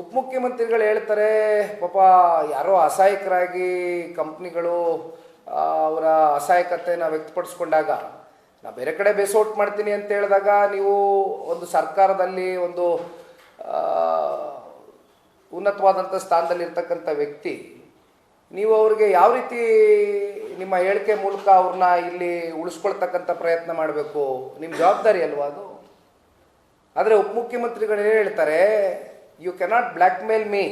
ಉಪಮುಖ್ಯಮಂತ್ರಿಗಳು ಹೇಳ್ತಾರೆ ಪಾಪ ಯಾರೋ ಅಸಹಾಯಕರಾಗಿ ಕಂಪ್ನಿಗಳು ಅವರ ಅಸಹಾಯಕತೆಯನ್ನು ವ್ಯಕ್ತಪಡಿಸ್ಕೊಂಡಾಗ ನಾ ಬೇರೆ ಕಡೆ ಬೇಸೌಟ್ ಮಾಡ್ತೀನಿ ಅಂತ ಹೇಳಿದಾಗ ನೀವು ಒಂದು ಸರ್ಕಾರದಲ್ಲಿ ಒಂದು ಉನ್ನತವಾದಂಥ ಸ್ಥಾನದಲ್ಲಿರ್ತಕ್ಕಂಥ ವ್ಯಕ್ತಿ ನೀವು ಅವ್ರಿಗೆ ಯಾವ ರೀತಿ ನಿಮ್ಮ ಹೇಳಿಕೆ ಮೂಲಕ ಅವ್ರನ್ನ ಇಲ್ಲಿ ಉಳಿಸ್ಕೊಳ್ತಕ್ಕಂಥ ಪ್ರಯತ್ನ ಮಾಡಬೇಕು? ನಿಮ್ಮ ಜವಾಬ್ದಾರಿ ಅಲ್ವಾ ಅದು? ಆದರೆ ಉಪಮುಖ್ಯಮಂತ್ರಿಗಳು ಏನು ಹೇಳ್ತಾರೆ, you cannot blackmail me,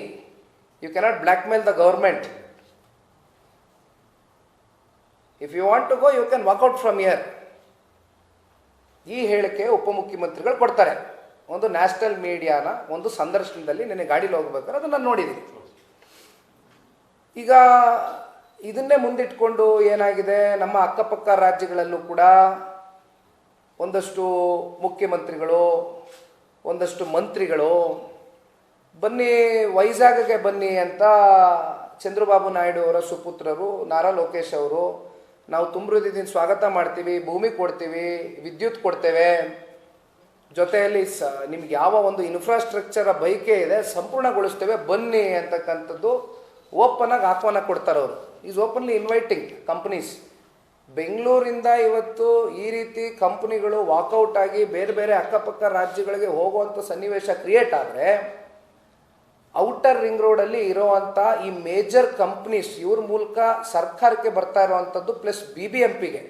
you cannot blackmail the government. If you want to go you can walk out from here. ಈ ಹೇಳಿಕೆ ಉಪಮುಖ್ಯಮಂತ್ರಿಗಳು ಕೊಡ್ತಾರೆ ಒಂದು ನ್ಯಾಷನಲ್ ಮೀಡಿಯಾನ ಒಂದು ಸಂದರ್ಶನದಲ್ಲಿ ನೆನೆ ಗಾಡೀಲಿ ಹೋಗ್ಬೇಕಾದ್ರೆ ಅದನ್ನು ನಾನು ನೋಡಿದ್ದೀನಿ. ಈಗ ಇದನ್ನೇ ಮುಂದಿಟ್ಕೊಂಡು ಏನಾಗಿದೆ, ನಮ್ಮ ಅಕ್ಕಪಕ್ಕ ರಾಜ್ಯಗಳಲ್ಲೂ ಕೂಡ ಒಂದಷ್ಟು ಮುಖ್ಯಮಂತ್ರಿಗಳು ಒಂದಷ್ಟು ಮಂತ್ರಿಗಳು ಬನ್ನಿ ವೈಜಾಗ್ಗೆ ಬನ್ನಿ ಅಂತ ಚಂದ್ರಬಾಬು ನಾಯ್ಡು ಅವರ ಸುಪುತ್ರರು ನಾರಾ ಲೋಕೇಶ್ ಅವರು ನಾವು ತುಂಬ ಹೃದಯದಿಂದ ಸ್ವಾಗತ ಮಾಡ್ತೀವಿ, ಭೂಮಿ ಕೊಡ್ತೀವಿ, ವಿದ್ಯುತ್ ಕೊಡ್ತೇವೆ, ಜೊತೆಯಲ್ಲಿ ನಿಮ್ಗೆ ಯಾವ ಒಂದು ಇನ್ಫ್ರಾಸ್ಟ್ರಕ್ಚರ ಬೈಕೆ ಇದೆ ಸಂಪೂರ್ಣಗೊಳಿಸ್ತೇವೆ ಬನ್ನಿ ಅಂತಕ್ಕಂಥದ್ದು ಓಪನ್ ಆಗಿ ಆಹ್ವಾನ ಕೊಡ್ತಾರೆ. ಅವರು ಈಸ್ ಓಪನ್ಲಿ ಇನ್ವೈಟಿಂಗ್ ಕಂಪ್ನೀಸ್. ಬೆಂಗಳೂರಿಂದ ಇವತ್ತು ಈ ರೀತಿ ಕಂಪ್ನಿಗಳು ವಾಕೌಟ್ ಆಗಿ ಬೇರೆ ಬೇರೆ ಅಕ್ಕಪಕ್ಕ ರಾಜ್ಯಗಳಿಗೆ ಹೋಗುವಂಥ ಸನ್ನಿವೇಶ ಕ್ರಿಯೇಟ್ ಆದರೆ ಔಟರ್ ರಿಂಗ್ ರೋಡಲ್ಲಿ ಇರೋವಂಥ ಈ ಮೇಜರ್ ಕಂಪ್ನೀಸ್ ಇವ್ರ ಮೂಲಕ ಸರ್ಕಾರಕ್ಕೆ ಬರ್ತಾ ಇರುವಂಥದ್ದು ಪ್ಲಸ್ BBMPಗೆ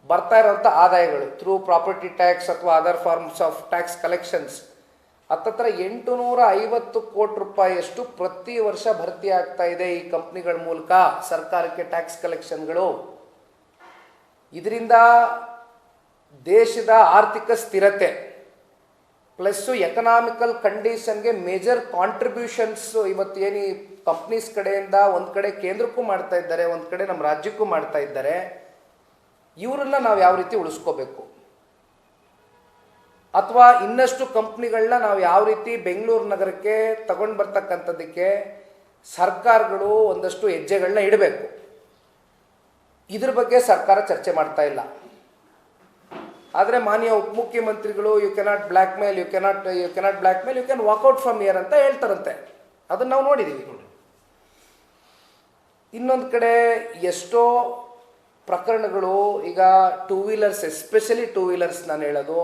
ಬರ್ತಾ ಇರೋವಂಥ ಆದಾಯಗಳು ಥ್ರೂ ಪ್ರಾಪರ್ಟಿ ಟ್ಯಾಕ್ಸ್ ಅಥವಾ other forms of tax collections ಹತ್ತತ್ರ 850 ಕೋಟಿ ರೂಪಾಯಿಯಷ್ಟು ಪ್ರತಿ ವರ್ಷ ಭರ್ತಿ ಆಗ್ತಾ ಇದೆ ಈ ಕಂಪ್ನಿಗಳ ಮೂಲಕ ಸರ್ಕಾರಕ್ಕೆ ಟ್ಯಾಕ್ಸ್ ಕಲೆಕ್ಷನ್ಗಳು. ಇದರಿಂದ ದೇಶದ ಆರ್ಥಿಕ ಸ್ಥಿರತೆ ಪ್ಲಸ್ಸು ಎಕನಾಮಿಕಲ್ ಕಂಡೀಷನ್ಗೆ ಮೇಜರ್ ಕಾಂಟ್ರಿಬ್ಯೂಷನ್ಸ್ ಇವತ್ತೇನು ಈ ಕಂಪ್ನೀಸ್ ಕಡೆಯಿಂದ ಒಂದು ಕಡೆ ಕೇಂದ್ರಕ್ಕೂ ಮಾಡ್ತಾ ಇದ್ದಾರೆ, ಒಂದು ಕಡೆ ನಮ್ಮ ರಾಜ್ಯಕ್ಕೂ ಮಾಡ್ತಾ ಇದ್ದಾರೆ. ಇವರನ್ನ ನಾವು ಯಾವ ರೀತಿ ಉಳಿಸ್ಕೋಬೇಕು ಅಥವಾ ಇನ್ನಷ್ಟು ಕಂಪ್ನಿಗಳನ್ನ ನಾವು ಯಾವ ರೀತಿ ಬೆಂಗಳೂರು ನಗರಕ್ಕೆ ತಗೊಂಡು ಬರ್ತಕ್ಕಂಥದ್ದಕ್ಕೆ ಸರ್ಕಾರಗಳು ಒಂದಷ್ಟು ಹೆಜ್ಜೆಗಳನ್ನ ಇಡಬೇಕು, ಇದ್ರ ಬಗ್ಗೆ ಸರ್ಕಾರ ಚರ್ಚೆ ಮಾಡ್ತಾ ಇಲ್ಲ. ಆದರೆ ಮಾನ್ಯ ಉಪಮುಖ್ಯಮಂತ್ರಿಗಳು you cannot blackmail, you cannot blackmail, you can walk out from here ಅಂತ ಹೇಳ್ತಾರಂತೆ. ಅದನ್ನು ನಾವು ನೋಡಿದ್ದೀವಿ. ಇನ್ನೊಂದು ಕಡೆ ಎಷ್ಟೋ ಪ್ರಕರಣಗಳು ಈಗ two wheelers, especially two wheelers ನಾನು ಹೇಳೋದು,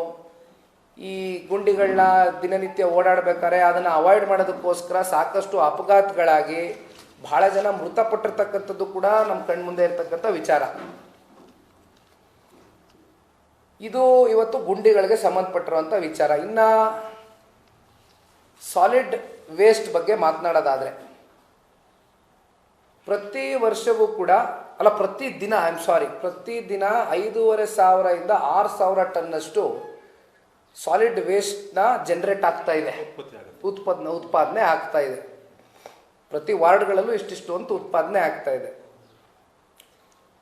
ಈ ಗುಂಡಿಗಳನ್ನ ದಿನನಿತ್ಯ ಓಡಾಡಬೇಕಾದ್ರೆ ಅದನ್ನು ಅವಾಯ್ಡ್ ಮಾಡೋದಕ್ಕೋಸ್ಕರ ಸಾಕಷ್ಟು ಅಪಘಾತಗಳಾಗಿ ಬಹಳ ಜನ ಮೃತಪಟ್ಟಿರ್ತಕ್ಕಂಥದ್ದು ಕೂಡ ನಮ್ಮ ಕಣ್ಮುಂದೆ ಇರ್ತಕ್ಕಂಥ ವಿಚಾರ. ಇದು ಇವತ್ತು ಗುಂಡಿಗಳಿಗೆ ಸಂಬಂಧಪಟ್ಟಿರುವಂಥ ವಿಚಾರ. ಇನ್ನು ಸಾಲಿಡ್ ವೇಸ್ಟ್ ಬಗ್ಗೆ ಮಾತನಾಡೋದಾದರೆ ಪ್ರತಿ ವರ್ಷವೂ ಕೂಡ ಪ್ರತಿದಿನ 5,500 ಇಂದ 6,000 ಟನ್ನಷ್ಟು ಸಾಲಿಡ್ ವೇಸ್ಟ್ನ ಜನರೇಟ್ ಆಗ್ತಾ ಇದೆ, ಉತ್ಪಾದನೆ ಆಗ್ತಾ ಇದೆ. ಪ್ರತಿ ವಾರ್ಡ್ಗಳಲ್ಲೂ ಇಷ್ಟಿಷ್ಟು ಅಂತ ಉತ್ಪಾದನೆ ಆಗ್ತಾ ಇದೆ.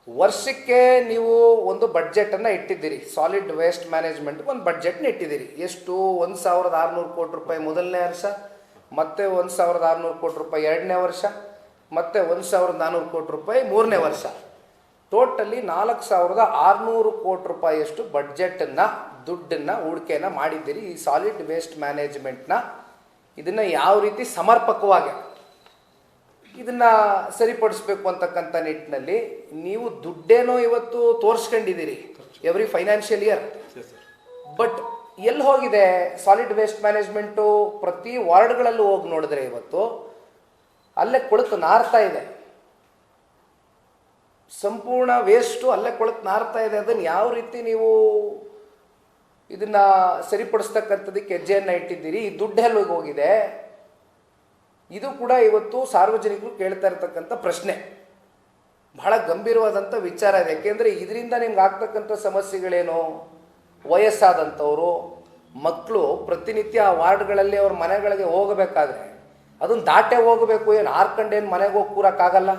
ವರ್ಷಕ್ಕೆ ನೀವು ಒಂದು ಬಡ್ಜೆಟನ್ನು ಇಟ್ಟಿದ್ದೀರಿ, ಸಾಲಿಡ್ ವೇಸ್ಟ್ ಮ್ಯಾನೇಜ್ಮೆಂಟ್ಗೆ ಒಂದು ಬಡ್ಜೆಟ್ನ ಇಟ್ಟಿದ್ದೀರಿ. ಎಷ್ಟು? 1,600 ಕೋಟಿ ರೂಪಾಯಿ ಮೊದಲನೇ ವರ್ಷ, ಮತ್ತು 1,600 ಕೋಟಿ ರೂಪಾಯಿ ಎರಡನೇ ವರ್ಷ, ಮತ್ತು 1,400 ಕೋಟಿ ರೂಪಾಯಿ ಮೂರನೇ ವರ್ಷ. ಟೋಟಲಿ 4,600 ಕೋಟಿ ರೂಪಾಯಿಯಷ್ಟು ಬಡ್ಜೆಟನ್ನು ದುಡ್ಡನ್ನು ಹೂಡಿಕೆಯನ್ನು ಮಾಡಿದ್ದೀರಿ ಈ ಸಾಲಿಡ್ ವೇಸ್ಟ್ ಮ್ಯಾನೇಜ್ಮೆಂಟ್ನ. ಇದನ್ನು ಯಾವ ರೀತಿ ಸಮರ್ಪಕವಾಗಿ ಇದನ್ನು ಸರಿಪಡಿಸ್ಬೇಕು ಅಂತಕ್ಕಂಥ ನಿಟ್ಟಿನಲ್ಲಿ ನೀವು ದುಡ್ಡೇನೋ ಇವತ್ತು ತೋರಿಸ್ಕೊಂಡಿದ್ದೀರಿ ಎವ್ರಿ ಫೈನಾನ್ಷಿಯಲ್ ಇಯರ್, ಬಟ್ ಎಲ್ಲಿ ಹೋಗಿದೆ ಸಾಲಿಡ್ ವೇಸ್ಟ್ ಮ್ಯಾನೇಜ್ಮೆಂಟು? ಪ್ರತಿ ವಾರ್ಡ್ಗಳಲ್ಲೂ ಹೋಗಿ ನೋಡಿದ್ರೆ ಇವತ್ತು ಅಲ್ಲೇ ಕೊಳತು ನಾರ್ತಾ ಇದೆ, ಸಂಪೂರ್ಣ ವೇಸ್ಟು ಅಲ್ಲೇ ಕೊಳತು ನಾರ್ತಾ ಇದೆ. ಅದನ್ನು ಯಾವ ರೀತಿ ನೀವು ಇದನ್ನು ಸರಿಪಡಿಸ್ತಕ್ಕಂಥದ್ದಕ್ಕೆ ಹೆಜ್ಜೆಯನ್ನು ಇಟ್ಟಿದ್ದೀರಿ? ಈ ದುಡ್ಡು ಎಲ್ಲಿ ಹೋಗಿದೆ? ಇದು ಕೂಡ ಇವತ್ತು ಸಾರ್ವಜನಿಕರು ಕೇಳ್ತಾ ಇರ್ತಕ್ಕಂಥ ಪ್ರಶ್ನೆ. ಬಹಳ ಗಂಭೀರವಾದಂಥ ವಿಚಾರ ಇದೆ. ಯಾಕೆಂದರೆ ಇದರಿಂದ ನಿಮ್ಗೆ ಆಗ್ತಕ್ಕಂಥ ಸಮಸ್ಯೆಗಳೇನು? ವಯಸ್ಸಾದಂಥವರು ಮಕ್ಕಳು ಪ್ರತಿನಿತ್ಯ ಆ ವಾರ್ಡ್ಗಳಲ್ಲಿ ಅವ್ರ ಮನೆಗಳಿಗೆ ಹೋಗಬೇಕಾದ್ರೆ ಅದನ್ನು ದಾಟೆ ಹೋಗಬೇಕು, ಏನು ಹಾರ್ಕಂಡೇನು ಮನೆಗೆ ಹೋಗಿ ಕೂರಕ್ಕಾಗಲ್ಲ.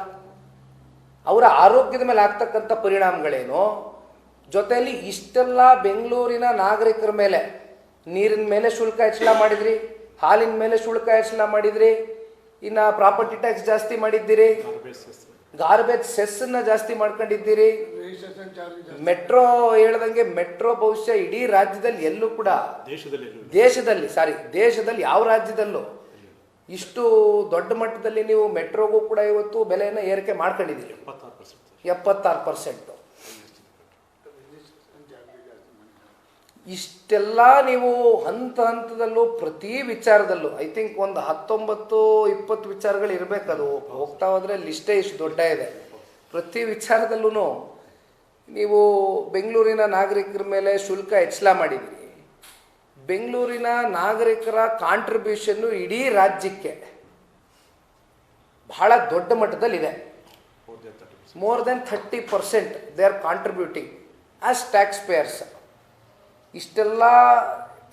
ಅವರ ಆರೋಗ್ಯದ ಮೇಲೆ ಆಗ್ತಕ್ಕಂಥ ಪರಿಣಾಮಗಳೇನು? ಜೊತೆಯಲ್ಲಿ ಇಷ್ಟೆಲ್ಲ ಬೆಂಗಳೂರಿನ ನಾಗರಿಕರ ಮೇಲೆ ನೀರಿನ ಮೇಲೆ ಶುಲ್ಕ ಹೆಚ್ಚಳ ಮಾಡಿದ್ರಿ, ಹಾಲಿನ ಮೇಲೆ ಶುಲ್ಕ ಹೆಚ್ಚಳ ಮಾಡಿದ್ರಿ, ಇನ್ನು ಪ್ರಾಪರ್ಟಿ ಟ್ಯಾಕ್ಸ್ ಜಾಸ್ತಿ ಮಾಡಿದ್ದೀರಿ, ಗಾರ್ಬೇಜ್ ಸೆಸ್ಸನ್ನು ಜಾಸ್ತಿ ಮಾಡ್ಕೊಂಡಿದ್ದೀರಿ. ಮೆಟ್ರೋ ಹೇಳ್ದಂಗೆ ಮೆಟ್ರೋ ಬಹುಶಃ ಇಡೀ ರಾಜ್ಯದಲ್ಲಿ ಎಲ್ಲೂ ಕೂಡ ದೇಶದಲ್ಲಿ ಯಾವ ರಾಜ್ಯದಲ್ಲೂ ಇಷ್ಟು ದೊಡ್ಡ ಮಟ್ಟದಲ್ಲಿ ನೀವು ಮೆಟ್ರೋಗೂ ಕೂಡ ಇವತ್ತು ಬೆಲೆಯನ್ನು ಏರಿಕೆ ಮಾಡ್ಕೊಂಡಿದ್ದೀರಿ 76%. ಇಷ್ಟೆಲ್ಲ ನೀವು ಹಂತ ಹಂತದಲ್ಲೂ ಪ್ರತಿ ವಿಚಾರದಲ್ಲೂ ಐ ಥಿಂಕ್ ಒಂದು 19-20 ವಿಚಾರಗಳು ಇರಬೇಕದು, ಹೋಗ್ತಾ ಹೋದರೆ ಲಿಸ್ಟೇ ಇಷ್ಟು ದೊಡ್ಡ ಇದೆ. ಪ್ರತಿ ವಿಚಾರದಲ್ಲೂ ನೀವು ಬೆಂಗಳೂರಿನ ನಾಗರಿಕರ ಮೇಲೆ ಶುಲ್ಕ ಹೆಚ್ಚಳ ಮಾಡಿದ್ದೀರಿ. ಬೆಂಗಳೂರಿನ ನಾಗರಿಕರ ಕಾಂಟ್ರಿಬ್ಯೂಷನ್ನು ಇಡೀ ರಾಜ್ಯಕ್ಕೆ ಬಹಳ ದೊಡ್ಡ ಮಟ್ಟದಲ್ಲಿದೆ. More than 30% they are contributing as tax payers. ಇಷ್ಟೆಲ್ಲ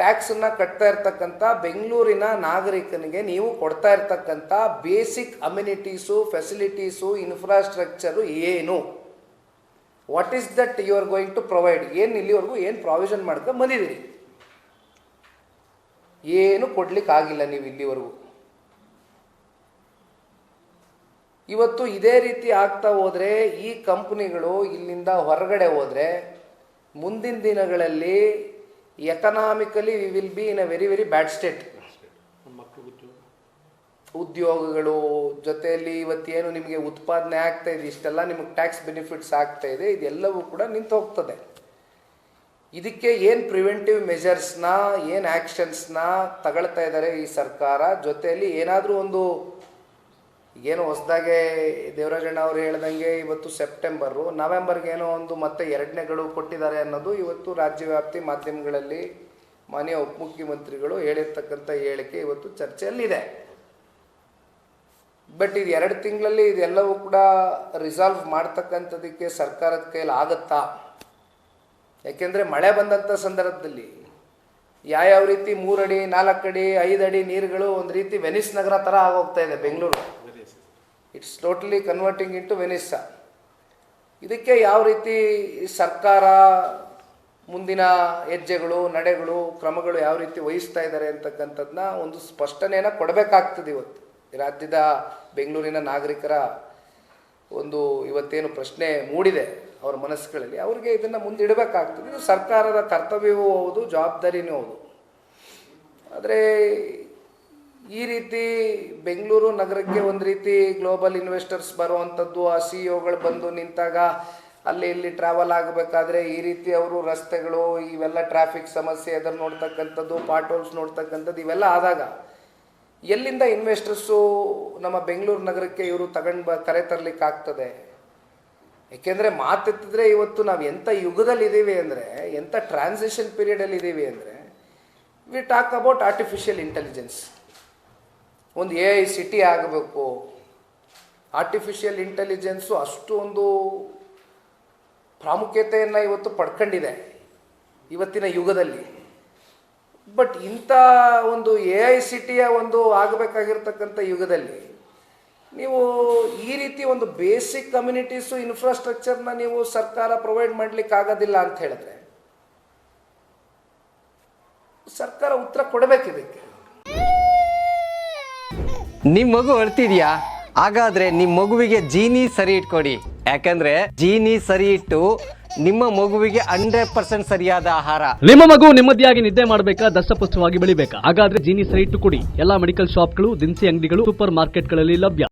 ಟ್ಯಾಕ್ಸನ್ನು ಕಟ್ತಾ ಇರ್ತಕ್ಕಂಥ ಬೆಂಗಳೂರಿನ ನಾಗರಿಕನಿಗೆ ನೀವು ಕೊಡ್ತಾ ಇರ್ತಕ್ಕಂಥ ಬೇಸಿಕ್ ಅಮ್ಯುನಿಟೀಸು, ಫೆಸಿಲಿಟೀಸು, ಇನ್ಫ್ರಾಸ್ಟ್ರಕ್ಚರು ಏನು? What is that you are going to provide? ಏನು ಇಲ್ಲಿವರೆಗೂ ಏನು ಪ್ರಾವಿಷನ್ ಮಾಡ್ಕೊಂಡು ಬಂದಿದ್ದೀರಿ? ಏನು ಕೊಡ್ಲಿಕ್ಕಾಗಿಲ್ಲ ನೀವು ಇಲ್ಲಿವರೆಗೂ. ಇವತ್ತು ಇದೇ ರೀತಿ ಆಗ್ತಾ ಹೋದರೆ ಈ ಕಂಪ್ನಿಗಳು ಇಲ್ಲಿಂದ ಹೊರಗಡೆ ಹೋದರೆ ಮುಂದಿನ ದಿನಗಳಲ್ಲಿ economically we will be in a very very bad state. ಉದ್ಯೋಗಗಳು ಜೊತೆಯಲ್ಲಿ ಇವತ್ತೇನು ನಿಮಗೆ ಉತ್ಪಾದನೆ ಆಗ್ತಾ ಇದೆ, ಇಷ್ಟೆಲ್ಲ ನಿಮಗೆ ಟ್ಯಾಕ್ಸ್ ಬೆನಿಫಿಟ್ಸ್ ಆಗ್ತಾ ಇದೆ, ಇದೆಲ್ಲವೂ ಕೂಡ ನಿಂತು ಹೋಗ್ತದೆ. ಇದಕ್ಕೆ ಏನು ಪ್ರಿವೆಂಟಿವ್ ಮೆಜರ್ಸ್ನ, ಏನು ಆ್ಯಕ್ಷನ್ಸ್ನ ತಗೊಳ್ತಾ ಇದ್ದಾರೆ ಈ ಸರ್ಕಾರ? ಜೊತೆಯಲ್ಲಿ ಏನಾದರೂ ಒಂದು ಏನು ಹೊಸದಾಗೆ ದೇವರಾಜಣ್ಣ ಅವರು ಹೇಳ್ದಂಗೆ ಇವತ್ತು ಸೆಪ್ಟೆಂಬರು, ನವೆಂಬರ್ಗೆ ಏನೋ ಒಂದು ಮತ್ತೆ 2ನೇ ಗಡುವು ಕೊಟ್ಟಿದ್ದಾರೆ ಅನ್ನೋದು ಇವತ್ತು ರಾಜ್ಯವ್ಯಾಪ್ತಿ ಮಾಧ್ಯಮಗಳಲ್ಲಿ ಮಾನ್ಯ ಉಪಮುಖ್ಯಮಂತ್ರಿಗಳು ಹೇಳಿರ್ತಕ್ಕಂಥ ಹೇಳಿಕೆ ಇವತ್ತು ಚರ್ಚೆಯಲ್ಲಿದೆ. ಬಟ್ ಇದು 2 ತಿಂಗಳಲ್ಲಿ ಇದೆಲ್ಲವೂ ಕೂಡ ರಿಸಾಲ್ವ್ ಮಾಡ್ತಕ್ಕಂಥದ್ದಕ್ಕೆ ಸರ್ಕಾರದ ಕೈಲಿ ಆಗುತ್ತಾ? ಯಾಕೆಂದರೆ ಮಳೆ ಬಂದಂಥ ಸಂದರ್ಭದಲ್ಲಿ ಯಾವ್ಯಾವ ರೀತಿ 3 ಅಡಿ 4 ಅಡಿ 5 ಅಡಿ ನೀರುಗಳು ಒಂದು ರೀತಿ ವೆನಿಸ್ ನಗರ ಥರ ಆಗೋಗ್ತಾ ಇದೆ Bengaluru. It's totally converting into Venice. ಇದಕ್ಕೆ ಯಾವ ರೀತಿ ಸರ್ಕಾರ ಮುಂದಿನ ಹೆಜ್ಜೆಗಳು, ನಡೆಗಳು, ಕ್ರಮಗಳು ಯಾವ ರೀತಿ ವಹಿಸ್ತಾ ಇದ್ದಾರೆ ಅಂತಕ್ಕಂಥದ್ದನ್ನ ಒಂದು ಸ್ಪಷ್ಟನೆಯನ್ನು ಕೊಡಬೇಕಾಗ್ತದೆ. ಇವತ್ತು ರಾಜ್ಯದ ಬೆಂಗಳೂರಿನ ನಾಗರಿಕರ ಒಂದು ಇವತ್ತೇನು ಪ್ರಶ್ನೆ ಮೂಡಿದೆ ಅವರ ಮನಸ್ಸುಗಳಲ್ಲಿ, ಅವ್ರಿಗೆ ಇದನ್ನು ಮುಂದಿಡಬೇಕಾಗ್ತದೆ. ಇದು ಸರ್ಕಾರದ ಕರ್ತವ್ಯವೂ ಹೌದು, ಜವಾಬ್ದಾರಿನೂ ಹೌದು. ಆದರೆ ಈ ರೀತಿ ಬೆಂಗಳೂರು ನಗರಕ್ಕೆ ಒಂದು ರೀತಿ ಗ್ಲೋಬಲ್ ಇನ್ವೆಸ್ಟರ್ಸ್ ಬರುವಂಥದ್ದು, ಆ CEO ಬಂದು ನಿಂತಾಗ ಅಲ್ಲಿ ಇಲ್ಲಿ ಟ್ರಾವೆಲ್ ಆಗಬೇಕಾದ್ರೆ ಈ ರೀತಿ ಅವರು ರಸ್ತೆಗಳು, ಇವೆಲ್ಲ ಟ್ರಾಫಿಕ್ ಸಮಸ್ಯೆ ಅದನ್ನು ನೋಡ್ತಕ್ಕಂಥದ್ದು, ಪಾಟ್ ಹೋಲ್ಸ್ ನೋಡ್ತಕ್ಕಂಥದ್ದು, ಇವೆಲ್ಲ ಆದಾಗ ಎಲ್ಲಿಂದ ಇನ್ವೆಸ್ಟರ್ಸು ನಮ್ಮ ಬೆಂಗಳೂರು ನಗರಕ್ಕೆ ಇವರು ಕರೆ ತರಲಿಕ್ಕಾಗ್ತದೆ? ಏಕೆಂದರೆ ಮಾತೆತ್ತಿದ್ರೆ ಇವತ್ತು ನಾವು ಎಂಥ ಯುಗದಲ್ಲಿದ್ದೀವಿ ಅಂದರೆ, ಎಂಥ ಟ್ರಾನ್ಸಿಷನ್ ಪೀರಿಯಡಲ್ಲಿ ಇದ್ದೀವಿ ಅಂದರೆ, we talk about artificial intelligence. ಒಂದು AI ಸಿಟಿ ಆಗಬೇಕು. ಆರ್ಟಿಫಿಷಿಯಲ್ ಇಂಟೆಲಿಜೆನ್ಸು ಅಷ್ಟು ಒಂದು ಪ್ರಾಮುಖ್ಯತೆಯನ್ನು ಇವತ್ತು ಪಡ್ಕೊಂಡಿದೆ ಇವತ್ತಿನ ಯುಗದಲ್ಲಿ. ಬಟ್ ಇಂಥ ಒಂದು AI ಸಿಟಿಯ ಒಂದು ಆಗಬೇಕಾಗಿರ್ತಕ್ಕಂಥ ಯುಗದಲ್ಲಿ ನೀವು ಈ ರೀತಿ ಒಂದು ಬೇಸಿಕ್ ಕಮ್ಯುನಿಟೀಸು, ಇನ್ಫ್ರಾಸ್ಟ್ರಕ್ಚರ್ನ ನೀವು ಸರ್ಕಾರ ಪ್ರೊವೈಡ್ ಮಾಡಲಿಕ್ಕಾಗೋದಿಲ್ಲ ಅಂತ ಹೇಳಿದ್ರೆ ಸರ್ಕಾರ ಉತ್ತರ ಕೊಡಬೇಕು ಇದಕ್ಕೆ. ನಿಮ್ಮ ಮಗು ಅಳ್ತಿದ್ಯಾ? ಹಾಗಾದ್ರೆ ನಿಮ್ಮ ಮಗುವಿಗೆ ಜೀನಿ ಸರಿ ಇಟ್ಕೊಡಿ. ಯಾಕಂದ್ರೆ ಜೀನಿ ಸರಿ ಇಟ್ಟು ನಿಮ್ಮ ಮಗುವಿಗೆ 100% ಸರಿಯಾದ ಆಹಾರ. ನಿಮ್ಮ ಮಗು ನೆಮ್ಮದಿಯಾಗಿ ನಿದ್ದೆ ಮಾಡಬೇಕಾ, ದಷ್ಟಪುಷ್ಟವಾಗಿ ಬೆಳಿಬೇಕಾ? ಹಾಗಾದ್ರೆ ಜೀನಿ ಸರಿ ಇಟ್ಟು ಕೊಡಿ. ಎಲ್ಲಾ ಮೆಡಿಕಲ್ ಶಾಪ್ಗಳು, ದಿನಸಿ ಅಂಗಡಿಗಳು, ಸೂಪರ್ ಮಾರ್ಕೆಟ್ಗಳಲ್ಲಿ ಲಭ್ಯ.